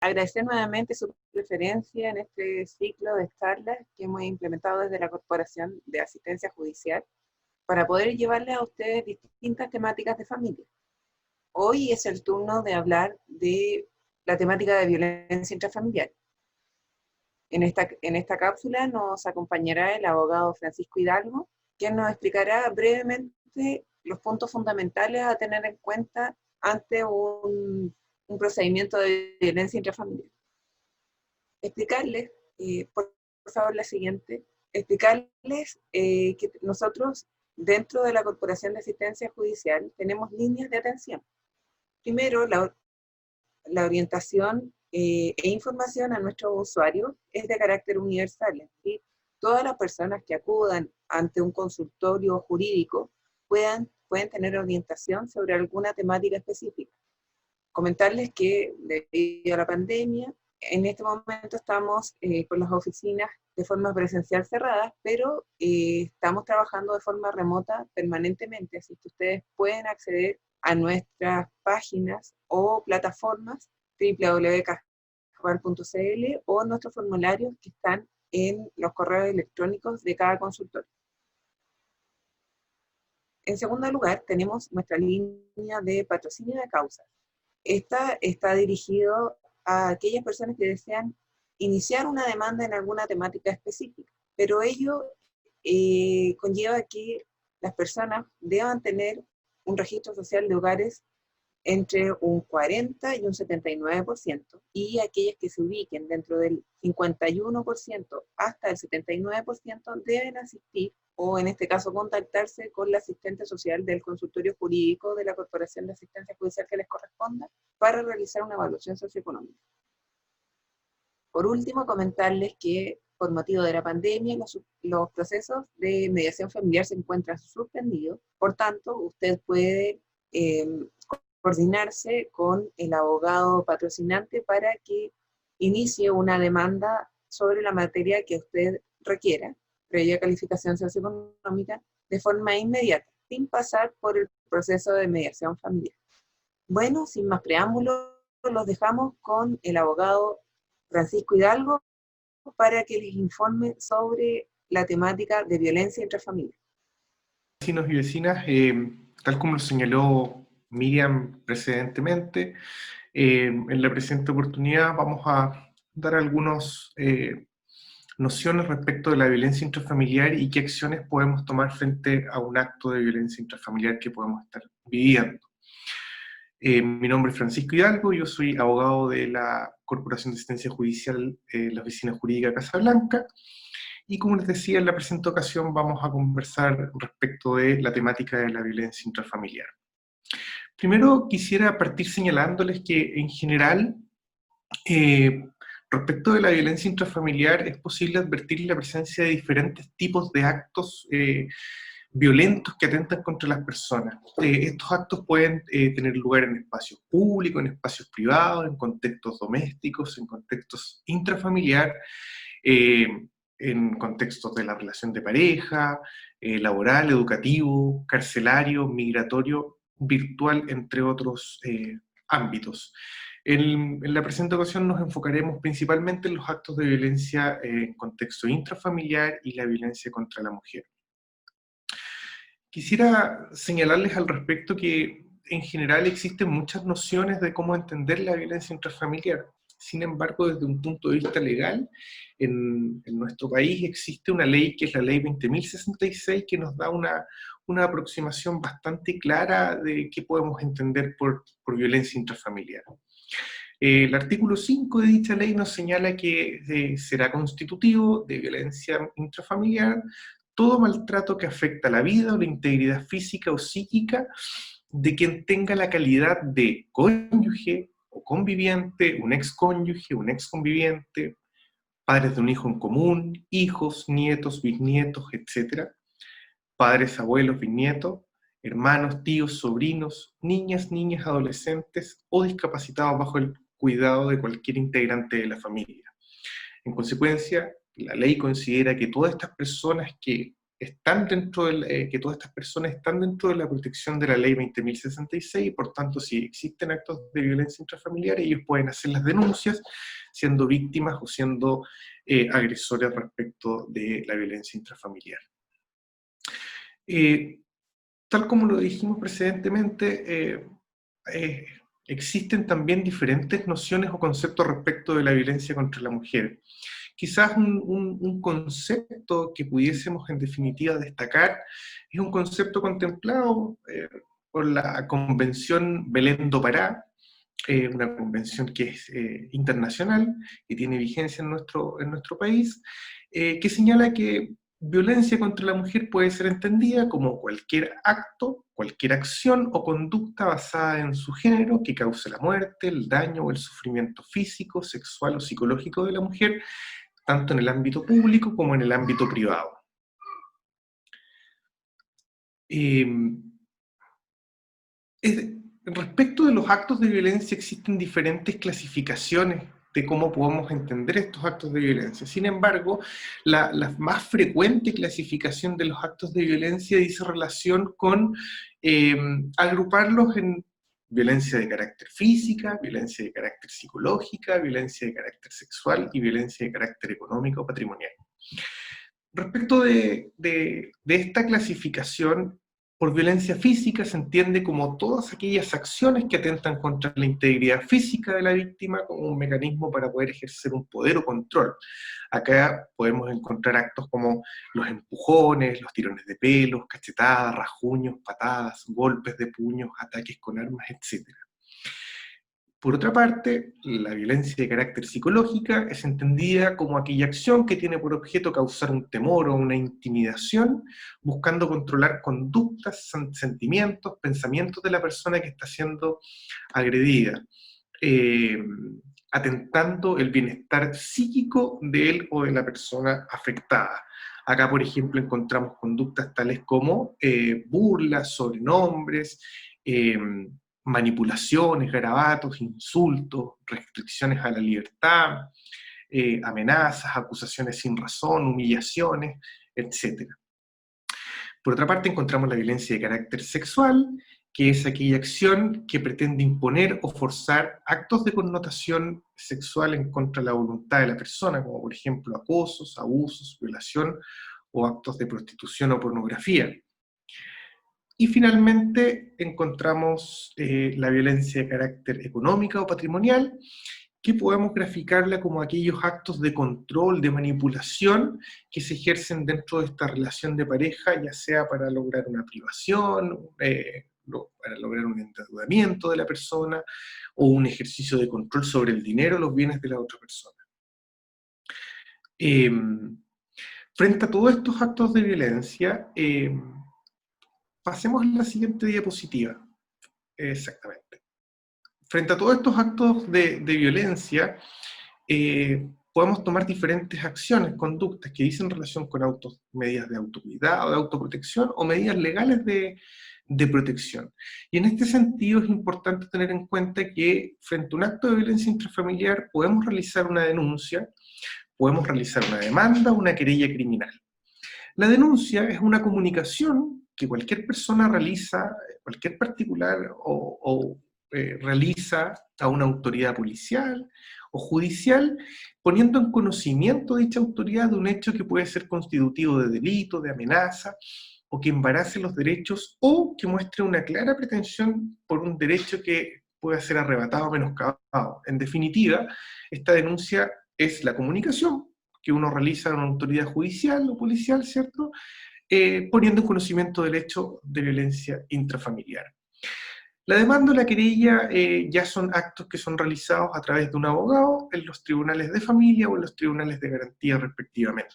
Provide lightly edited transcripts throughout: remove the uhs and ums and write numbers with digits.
agradecer nuevamente su preferencia en este ciclo de charlas que hemos implementado desde la Corporación de Asistencia Judicial para poder llevarles a ustedes distintas temáticas de familia. Hoy es el turno de hablar de la temática de violencia intrafamiliar. En esta cápsula nos acompañará el abogado Francisco Hidalgo, quien nos explicará brevemente los puntos fundamentales a tener en cuenta ante un procedimiento de violencia intrafamiliar. Explicarles, por favor, la siguiente, explicarles que nosotros dentro de la Corporación de Asistencia Judicial tenemos líneas de atención. Primero, la orientación e información a nuestros usuarios es de carácter universal, es decir, todas las personas que acudan ante un consultorio jurídico pueden tener orientación sobre alguna temática específica. Comentarles que debido a la pandemia, en este momento estamos con las oficinas de forma presencial cerradas, pero estamos trabajando de forma remota permanentemente, así que ustedes pueden acceder a nuestras páginas o plataformas www.casjuar.cl o nuestros formularios que están en los correos electrónicos de cada consultorio. En segundo lugar, tenemos nuestra línea de patrocinio de causas. Esta está dirigido a aquellas personas que desean iniciar una demanda en alguna temática específica, pero ello conlleva que las personas deban tener un registro social de hogares entre un 40 y un 79%, y aquellas que se ubiquen dentro del 51% hasta el 79% deben asistir, o en este caso contactarse con la asistente social del consultorio jurídico de la Corporación de Asistencia Judicial que les corresponda para realizar una evaluación socioeconómica. Por último, comentarles que por motivo de la pandemia los procesos de mediación familiar se encuentran suspendidos, por tanto, usted puede coordinarse con el abogado patrocinante para que inicie una demanda sobre la materia que usted requiera, previa calificación socioeconómica, de forma inmediata, sin pasar por el proceso de mediación familiar. Bueno, sin más preámbulos, los dejamos con el abogado Francisco Hidalgo para que les informe sobre la temática de violencia intrafamiliar. Vecinos y vecinas, tal como lo señaló Miriam precedentemente, en la presente oportunidad vamos a dar algunas nociones respecto de la violencia intrafamiliar y qué acciones podemos tomar frente a un acto de violencia intrafamiliar que podemos estar viviendo. Mi nombre es Francisco Hidalgo, yo soy abogado de la Corporación de Asistencia Judicial, la Oficina Jurídica Casablanca, y como les decía, en la presente ocasión vamos a conversar respecto de la temática de la violencia intrafamiliar. Primero quisiera partir señalándoles que en general, respecto de la violencia intrafamiliar, es posible advertir la presencia de diferentes tipos de actos violentos que atentan contra las personas. Estos actos pueden tener lugar en espacios públicos, en espacios privados, en contextos domésticos, en contextos intrafamiliar, en contextos de la relación de pareja, laboral, educativo, carcelario, migratorio, virtual, entre otros ámbitos. En la presente ocasión nos enfocaremos principalmente en los actos de violencia en contexto intrafamiliar y la violencia contra la mujer. Quisiera señalarles al respecto que en general existen muchas nociones de cómo entender la violencia intrafamiliar. Sin embargo, desde un punto de vista legal, en nuestro país existe una ley que es la Ley 20.066 que nos da una aproximación bastante clara de qué podemos entender por violencia intrafamiliar. El artículo 5 de dicha ley nos señala que será constitutivo de violencia intrafamiliar todo maltrato que afecta la vida o la integridad física o psíquica de quien tenga la calidad de cónyuge o conviviente, un excónyuge, un exconviviente, padres de un hijo en común, hijos, nietos, bisnietos, etc., padres, abuelos, bisnietos, hermanos, tíos, sobrinos, niñas, adolescentes o discapacitados bajo el cuidado de cualquier integrante de la familia. En consecuencia, la ley considera que todas estas personas que están dentro que todas estas personas están dentro de la protección de la ley 20.066, y por tanto, si existen actos de violencia intrafamiliar, ellos pueden hacer las denuncias siendo víctimas o siendo agresores respecto de la violencia intrafamiliar. Tal como lo dijimos precedentemente, existen también diferentes nociones o conceptos respecto de la violencia contra la mujer. Quizás un concepto que pudiésemos en definitiva destacar es un concepto contemplado por la Convención Belém do Pará, una convención que es internacional, que tiene vigencia en nuestro país, que señala que violencia contra la mujer puede ser entendida como cualquier acto, cualquier acción o conducta basada en su género que cause la muerte, el daño o el sufrimiento físico, sexual o psicológico de la mujer, tanto en el ámbito público como en el ámbito privado. Respecto de los actos de violencia, existen diferentes clasificaciones de cómo podemos entender estos actos de violencia. Sin embargo, la más frecuente clasificación de los actos de violencia dice relación con agruparlos en violencia de carácter física, violencia de carácter psicológica, violencia de carácter sexual y violencia de carácter económico o patrimonial. Respecto de esta clasificación, por violencia física se entiende como todas aquellas acciones que atentan contra la integridad física de la víctima como un mecanismo para poder ejercer un poder o control. Acá podemos encontrar actos como los empujones, los tirones de pelos, cachetadas, rasguños, patadas, golpes de puños, ataques con armas, etc. Por otra parte, la violencia de carácter psicológica es entendida como aquella acción que tiene por objeto causar un temor o una intimidación, buscando controlar conductas, sentimientos, pensamientos de la persona que está siendo agredida, atentando el bienestar psíquico de él o de la persona afectada. Acá, por ejemplo, encontramos conductas tales como burlas, sobrenombres, manipulaciones, garabatos, insultos, restricciones a la libertad, amenazas, acusaciones sin razón, humillaciones, etc. Por otra parte, encontramos la violencia de carácter sexual, que es aquella acción que pretende imponer o forzar actos de connotación sexual en contra de la voluntad de la persona, como por ejemplo acosos, abusos, violación o actos de prostitución o pornografía. Y finalmente encontramos la violencia de carácter económica o patrimonial, que podemos graficarla como aquellos actos de control, de manipulación, que se ejercen dentro de esta relación de pareja, ya sea para lograr una privación, para lograr un endeudamiento de la persona, o un ejercicio de control sobre el dinero o los bienes de la otra persona. Frente a todos estos actos de violencia, pasemos a la siguiente diapositiva. Exactamente. Frente a todos estos actos de violencia, podemos tomar diferentes acciones, conductas que dicen relación con medidas de autocuidado, de autoprotección o medidas legales de protección. Y en este sentido es importante tener en cuenta que frente a un acto de violencia intrafamiliar podemos realizar una denuncia, podemos realizar una demanda o una querella criminal. La denuncia es una comunicación que cualquier persona realiza, cualquier particular realiza a una autoridad policial o judicial, poniendo en conocimiento de dicha autoridad de un hecho que puede ser constitutivo de delito, de amenaza, o que embarace los derechos, o que muestre una clara pretensión por un derecho que pueda ser arrebatado o menoscabado. En definitiva, esta denuncia es la comunicación que uno realiza a una autoridad judicial o policial, ¿cierto?, poniendo en conocimiento del hecho de violencia intrafamiliar. La demanda o la querella ya son actos que son realizados a través de un abogado en los tribunales de familia o en los tribunales de garantía respectivamente.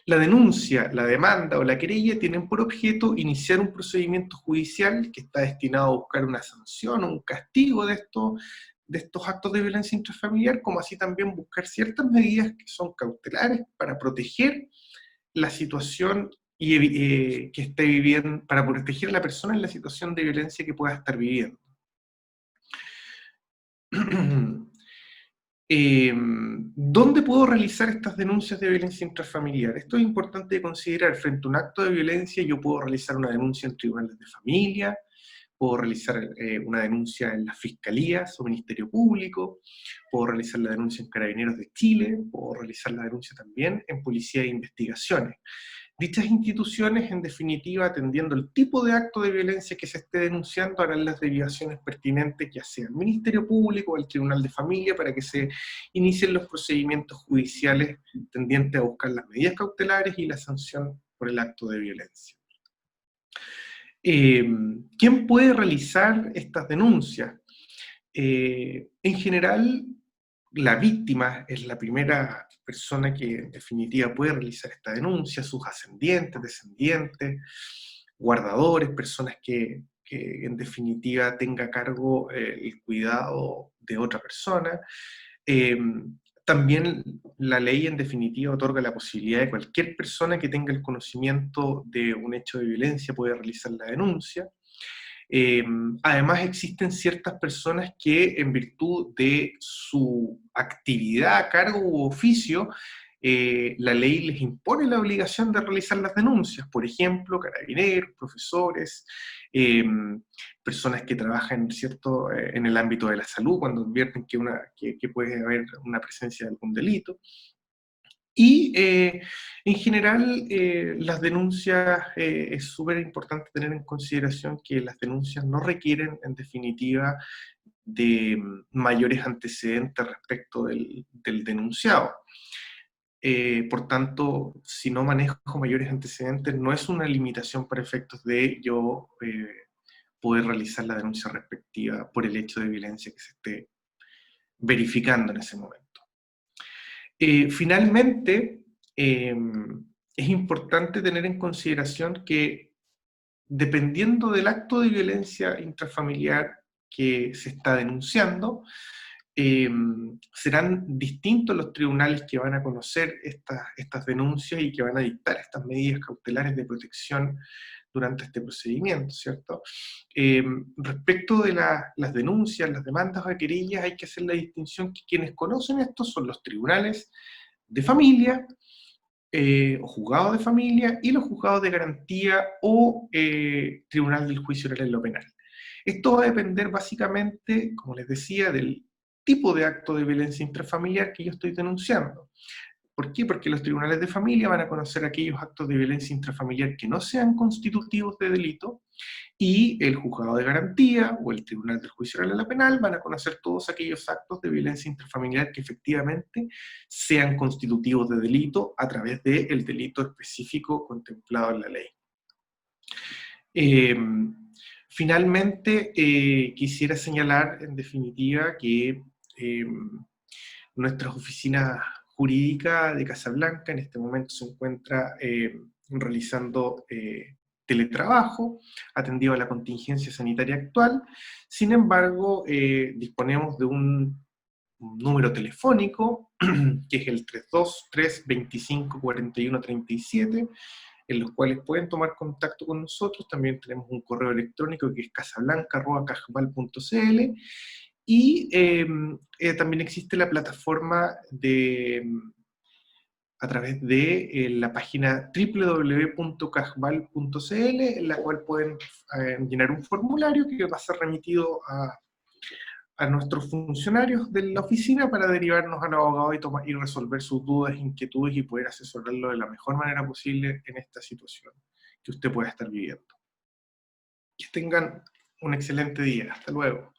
La denuncia, la demanda o la querella tienen por objeto iniciar un procedimiento judicial que está destinado a buscar una sanción o un castigo de estos actos de violencia intrafamiliar, como así también buscar ciertas medidas que son cautelares para proteger la situación que esté viviendo, para proteger a la persona en la situación de violencia que pueda estar viviendo. ¿Dónde puedo realizar estas denuncias de violencia intrafamiliar? Esto es importante de considerar. Frente a un acto de violencia, yo puedo realizar una denuncia en tribunales de familia, puedo realizar una denuncia en las fiscalías o Ministerio Público, puedo realizar la denuncia en Carabineros de Chile, puedo realizar la denuncia también en Policía de Investigaciones. Dichas instituciones, en definitiva, atendiendo el tipo de acto de violencia que se esté denunciando, harán las derivaciones pertinentes, ya sea al Ministerio Público o al Tribunal de Familia, para que se inicien los procedimientos judiciales tendientes a buscar las medidas cautelares y la sanción por el acto de violencia. ¿Quién puede realizar estas denuncias? En general, la víctima es la primera persona que en definitiva puede realizar esta denuncia, sus ascendientes, descendientes, guardadores, personas que en definitiva tenga a cargo el cuidado de otra persona. También la ley en definitiva otorga la posibilidad de cualquier persona que tenga el conocimiento de un hecho de violencia puede realizar la denuncia. Además existen ciertas personas que en virtud de su actividad, cargo u oficio, la ley les impone la obligación de realizar las denuncias. Por ejemplo, carabineros, profesores, personas que trabajan en el ámbito de la salud cuando advierten que puede haber una presencia de algún delito. Y en general, las denuncias, es súper importante tener en consideración que las denuncias no requieren, en definitiva, de mayores antecedentes respecto del denunciado. Por tanto, si no manejo mayores antecedentes, no es una limitación para efectos de yo poder realizar la denuncia respectiva por el hecho de violencia que se esté verificando en ese momento. Finalmente, es importante tener en consideración que dependiendo del acto de violencia intrafamiliar que se está denunciando, serán distintos los tribunales que van a conocer estas denuncias y que van a dictar estas medidas cautelares de protección durante este procedimiento, ¿cierto? Respecto de las denuncias, las demandas o querellas, hay que hacer la distinción que quienes conocen esto son los tribunales de familia, o juzgados de familia, y los juzgados de garantía o tribunal del juicio oral en lo penal. Esto va a depender básicamente, como les decía, del tipo de acto de violencia intrafamiliar que yo estoy denunciando. ¿Por qué? Porque los tribunales de familia van a conocer aquellos actos de violencia intrafamiliar que no sean constitutivos de delito, y el juzgado de garantía o el tribunal del juicio oral en la penal van a conocer todos aquellos actos de violencia intrafamiliar que efectivamente sean constitutivos de delito a través del delito específico contemplado en la ley. Finalmente, quisiera señalar en definitiva que nuestras oficinas jurídicas de Casablanca en este momento se encuentra realizando teletrabajo, atendido a la contingencia sanitaria actual. Sin embargo, disponemos de un número telefónico, que es el 323-25-41-37, en los cuales pueden tomar contacto con nosotros. También tenemos un correo electrónico que es casablanca@cajval.cl, y también existe la plataforma a través de la página www.cajval.cl, en la cual pueden llenar un formulario que va a ser remitido a nuestros funcionarios de la oficina para derivarnos al abogado y resolver sus dudas, inquietudes y poder asesorarlo de la mejor manera posible en esta situación que usted pueda estar viviendo. Que tengan un excelente día. Hasta luego.